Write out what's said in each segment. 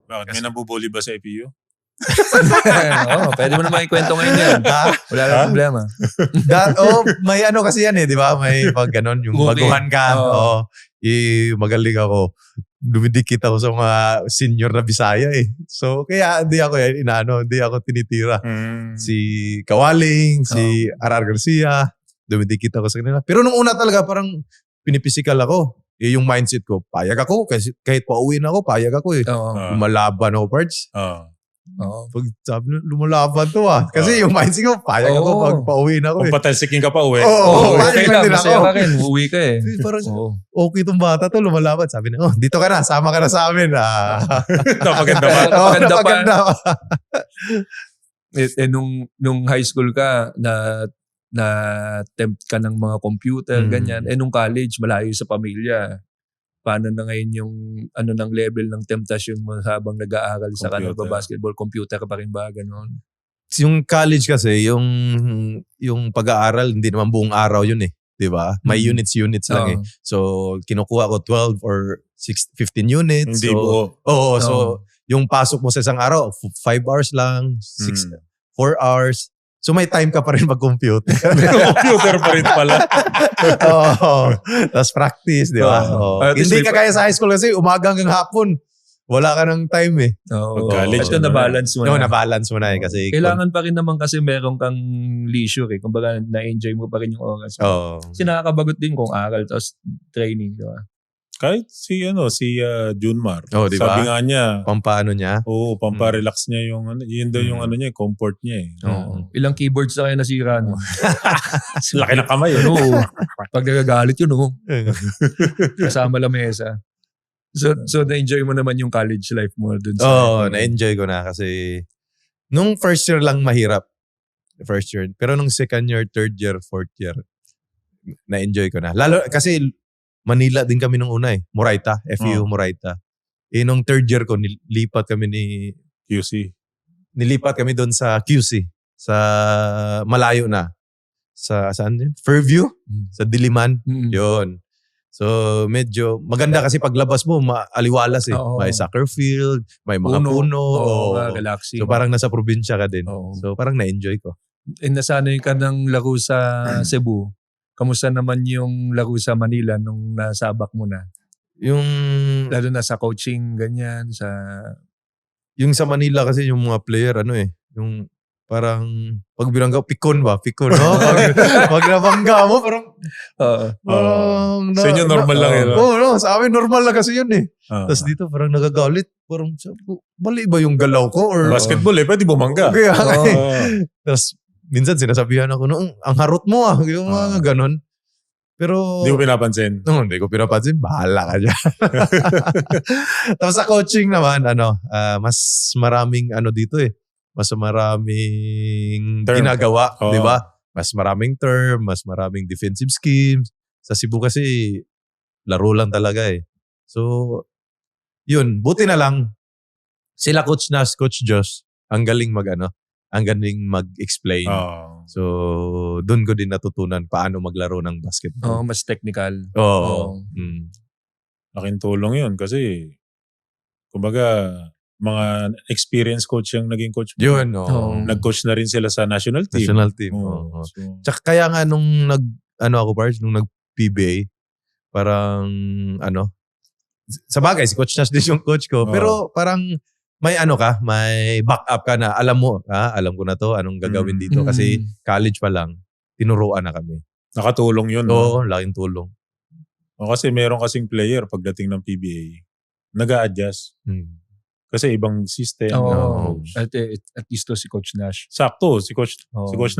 Bakit? May nabubuli ba sa FEU? Pwede mo naman ikwento ngayon yan. Wala lang problema. May ano kasi yan di ba? May pag ganon, yung baguhan ka. Magaling ako. Dumidikit ako sa mga senior na Bisaya So, kaya hindi ako tinitira. Si Kawaling, si R.R. Garcia, dumidikit ako sa kanila. Pero nung una talaga, parang pinipisikal ako. Yung mindset ko, payag ako. Kasi kahit pauwi na ako, payag ako Lumalaban ako, parts. Pag sabi na, lumalaban to Kasi yung mindset ko, payag ako pag pauwi na ako Kung patalsiking ka pa uwi. Okay lang, masaya ka rin. Uuwi ka Parang, okay tong bata to, lumalaban. Sabi na, dito ka na, sama ka na sa amin. Napaganda pa. Napaganda pa. Nung high school ka, na tempt ka ng mga computer, ganyan. Nung college, malayo sa pamilya. Paano na ngayon yung ng level ng temptasyon mo habang nag-aaral sa basketball, computer ka pa rin ba, gano'n? Yung college kasi, yung pag-aaral, hindi naman buong araw yun di ba? May units lang So, kinukuha ko 12 or 15 units. Hindi buo. So, yung pasok mo sa isang araw, 5 hours lang, 4 hours. So may time ka pa rin mag-computer. Computer pa rin pala. Tapos practice, di ba? Hindi ka kaya sa high school kasi umaga hanggang hapon. Wala ka ng time College. Ito na-balance mo na. Na-balance mo na kasi. Kailangan pa rin naman kasi meron kang leisure Kumbaga na-enjoy mo pa rin yung oras. Kasi nakakabagot din kung aral tapos training, di ba? Kahit si Junmar. Diba? Sabi nga niya. Pampaano niya? Pamparelax niya yung yun daw yung niya, comfort niya Ilang keyboards na kayo nasira, no? Laki na kamay, Pag nagagalit yun, kasama lamesa. So na-enjoy mo naman yung college life mo dun sa... na-enjoy ko na kasi nung first year lang mahirap. First year. Pero nung second year, third year, fourth year, na-enjoy ko na. Lalo kasi Manila din kami nung una Moraita, FEU Moraita. Nung third year ko, nilipat kami ni QC. Nilipat kami doon sa QC. Sa malayo na. Saan yun? Fairview? Sa Diliman. Yun. So, medyo maganda kasi paglabas mo, aliwalas May soccer field, may mga puno. Relaxing. So, parang nasa probinsya ka din. So, parang na-enjoy ko. Nasanay ka ng laro sa Cebu. Kamusta naman yung laro sa Manila nung nasabak mo na? Lalo na sa coaching, ganyan, sa... Yung sa Manila kasi yung mga player, yung parang, pag binangga, pikon, no? Pag nabangga mo, parang... sa inyo normal lang yun. Sa amin normal lang kasi yun Tapos dito parang nagagalit. Parang, mali ba yung galaw ko? Or, basketball pwede bumangga. Tapos, minsan sinasabihan ako, ang harot mo yung mga ganon. Pero... Hindi mo pinapansin? Hindi ko pinapansin. Bahala ka dyan. Tapos sa coaching naman, mas maraming dito Mas maraming ginagawa, di ba? Mas maraming term, mas maraming defensive schemes. Sa Cebu kasi, laro lang talaga So, yun. Buti na lang, sila Coach Nash, Coach Josh, ang galing ang galing mag-explain. So, doon ko din natutunan paano maglaro ng basketball. Mas technical. Laking tulong yun kasi, kumbaga, mga experienced coach yung naging coach mo. Yun, Nag-coach na rin sila sa national team. National team. So, tsaka kaya nga nung nung nag-PBA, parang, sa bagay, si Coach Nash din yung coach ko. Pero parang, may may backup ka na. Alam mo, alam ko na to, anong gagawin dito. Kasi college pa lang, tinuruan na kami. Nakatulong yun. Laking tulong. Kasi meron kasing player pagdating ng PBA, nag-a-adjust. Kasi ibang system. At least to si Coach Nash. Sakto, si Coach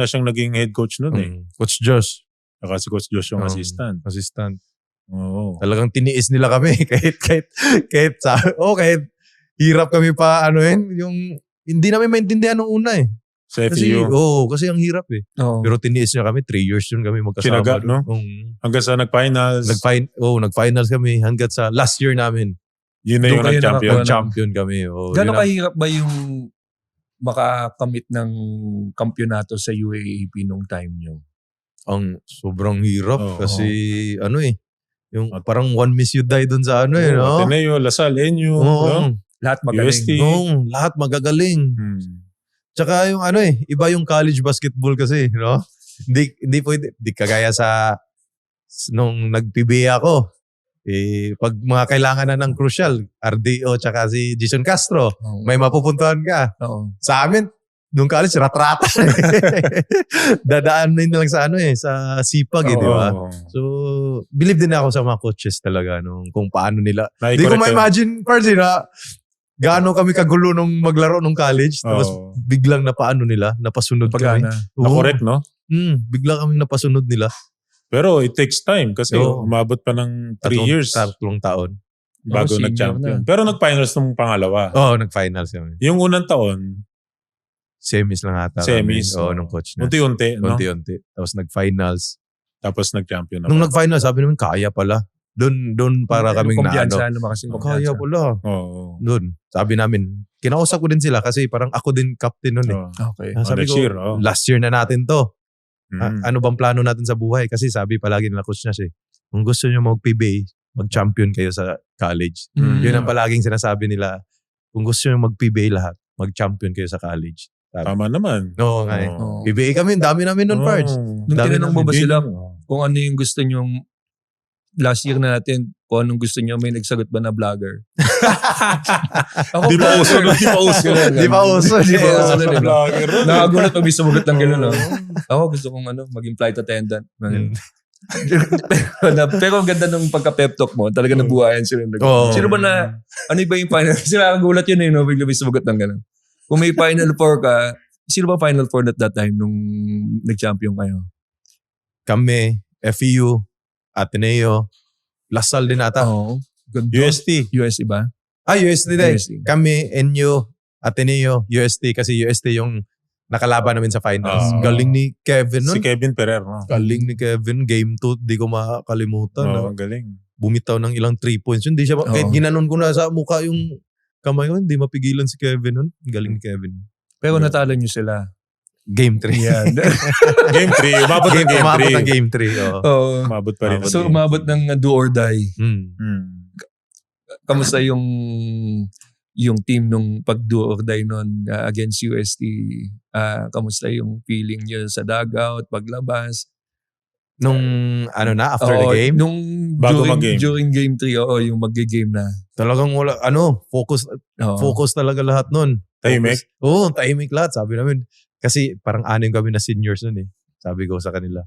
Nash ang naging head coach nun Coach Josh. Saka si Coach Josh yung assistant. Talagang tiniis nila kami. kahit hirap kami pa yung hindi namin maintindihan nung una Sa FEU. Kasi ang hirap Pero tiniis niya kami, 3 years yun kami magkasama. Sinaga, no? Hanggang sa nag-finals. Nag-finals kami hanggang sa last year namin. Yun na yung nag-champion. Champion kami. Gano'ng kahirap ba yung makakamit ng kampyonato sa UAAP nung time nyo? Ang sobrang hirap kasi yung parang one miss you die dun sa no? Ateneo, Lasal, NU. Lahat magaling. UST. Lahat magagaling. Tsaka yung iba yung college basketball kasi, no? Hindi pwede. Di kagaya nung nag-PBA ako. Pag mga kailangan na ng crucial, RDO tsaka si Jason Castro, may mapupuntahan ka. Sa amin, nung college, rat-rata. Dadaan na lang sa sipag, di ba? So, believe din ako sa mga coaches talaga kung paano nila. Hindi ko ma-imagine, Parsi, na gaano kami kagulo nung maglaro nung college. Tapos biglang napasunod kami. Na-correct, no? Bigla kaming napasunod nila. Pero it takes time kasi umabot pa ng 3 years. 3 taon. Bago nag-champion. Pero nag-finals nung pangalawa. Nag-finals kami. Yung unang taon, semis lang ata. Semis. Nung coach na. Unti-unti, no? Unti-unti. Tapos nag-finals. Tapos nag-champion na. Nung nag-finals, sabi namin, kaya pala. Doon para kaming kaya pala. Doon. Sabi namin, kinausap ko din sila kasi parang ako din captain nun eh. Okay. Sabi ko, last year na natin to. Ano bang plano natin sa buhay? Kasi sabi palagi nila coach na siya, kung gusto nyo mag-PBA, mag-champion kayo sa college. Yun ang palaging sinasabi nila. Kung gusto nyo mag-PBA lahat, mag-champion kayo sa college. Tama naman. Oo nga eh. PBA kami, dami namin nun, Pards. Nung tinanong mo ba sila kung ano yung gusto nyong last year na natin, kung anong gusto nyo, may nagsagot ba na vlogger? Di pa uso. Di pa uso. Nakagulat pag may sumugot lang gano'n. Ako gusto kong maging flight attendant. Pero ang ganda ng pagka-pep talk mo, talaga nabuhayan sila. Sino ba ano ba yung final? Kasi nakagulat yun bigla may sumugot lang gano'n. Kung may final four ka, sino ba final four at that time nung nag-champion kayo? Kami, FEU, Ateneo, Lasal din ata. UST. UST ba? UST din. Kami, NU, Ateneo, UST. Kasi UST yung nakalaban namin sa finals. Galing ni Kevin nun. Si Kevin Ferrer. No? Galing ni Kevin. Game 2, di ko makakalimutan. Galing. Bumitaw ng ilang 3 points yun. Kahit ginanon ko na sa mukha yung kamay ko, hindi mapigilan si Kevin nun. Galing ni Kevin. Pero natalo nyo sila. Game 3. Yeah. Game 3. Umabot ng Game 3. Umabot pa rin. So, umabot ng do or die. Kamusta yung team nung pag-do or die nun against UST? Kamusta yung feeling nyo sa dugout, paglabas? Nung after the game? Nung bago mag-game. During game 3, yung mag-game na. Talagang wala, focus talaga lahat nun. Tahimik? Oo, tahimik lahat. Sabi namin, kasi parang 6 kami na seniors nun eh. Sabi ko sa kanila,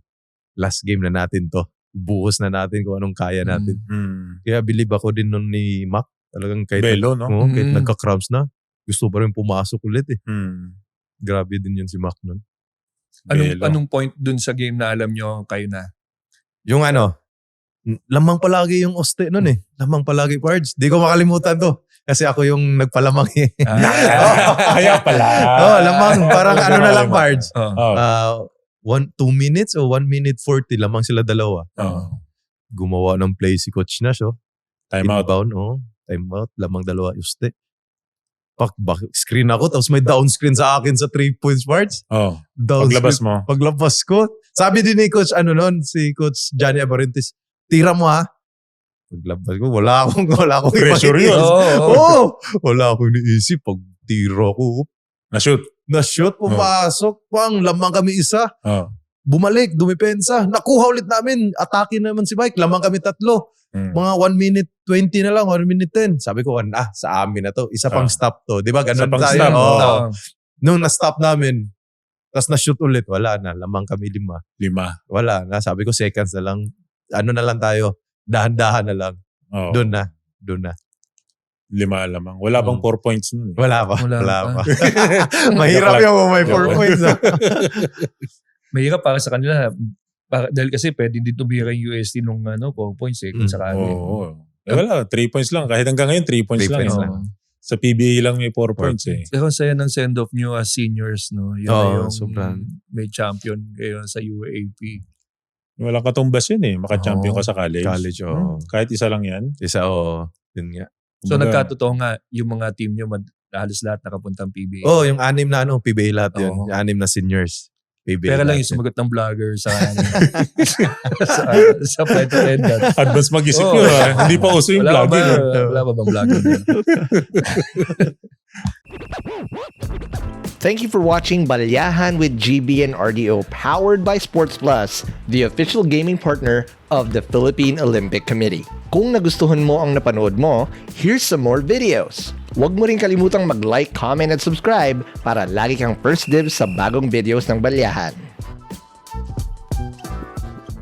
last game na natin to. Buhos na natin kung anong kaya natin. Kaya believe ako din nun ni Mac. Talagang kahit, Belo, no? Kahit nagka-cramps na, gusto pa rin pumasok ulit eh. Grabe din yun si Mac nun. Anong point dun sa game na alam nyo kayo na? Yung lamang palagi yung oste nun eh. Lamang palagi, Pards. Di ko makalimutan to. Kasi ako yung nagpalamang eh. Kaya pala. Lamang. Parang na lang, Pards. 2 minutes o 1 minute 40. Lamang sila dalawa. Gumawa ng play si Coach Nash. Time out. Time out. Lamang dalawa oste. Screen ako, tapos may down screen sa akin sa 3 points, Pards. Paglabas mo. Paglabas ko. Sabi din ni Coach, si Coach Johnny Abarintes, tira mo ha. Paglabas ko, wala akong pressure yun. Wala akong iniisip. Pag tira ko, na-shoot, pumasok. Pang lamang kami isa. Bumalik, dumipensa. Nakuha ulit namin. Atake naman si Mike. Lamang kami 3. Mga 1 minute 20 na lang, 1 minute 10. Sabi ko, sa amin na to. Isa pang stop to. Di ba? Ganun tayo. Nung na-stop namin, tapos na-shoot ulit, wala na. Lamang kami 5. Wala na. Sabi ko, seconds na lang. Na lang tayo. Dahan-dahan na lang. Doon na. 5 lamang. Wala pang 4 points nun. Wala pa. Mahirap yung may 4 points. Mahirap para sa kanila. Dahil kasi pwede din tumira yung UST nung 4 points kung sakali. Wala, 3 points lang. Kahit hanggang ngayon, 3 points lang. Sa PBA lang may 4 points eh. Pero saya ng send-off nyo as seniors, no? Yun yung sobrang. May champion kayo sa UAAP. Walang katumbas yun eh. Maka-champion ka sa college. Kahit isa lang yan. Yun nga. So nagkatotoo nga, yung mga team nyo, halos lahat nakapuntang PBA. Yung 6 na PBA lahat yun. Yung 6 na seniors. Pera lang yung sumagot ng vlogger sa sa Pwede Pendant. Advance mag-isip nyo ha. Hindi pa uso yung vlogging. Wala pa bang vlogger? Thank you for watching Balyahan with GB and RDO, powered by Sports Plus, the official gaming partner of the Philippine Olympic Committee. Kung nagustuhan mo ang napanood mo, here's some more videos. Huwag mo rin kalimutang mag-like, comment at subscribe para lagi kang first dibs sa bagong videos ng Balyahan.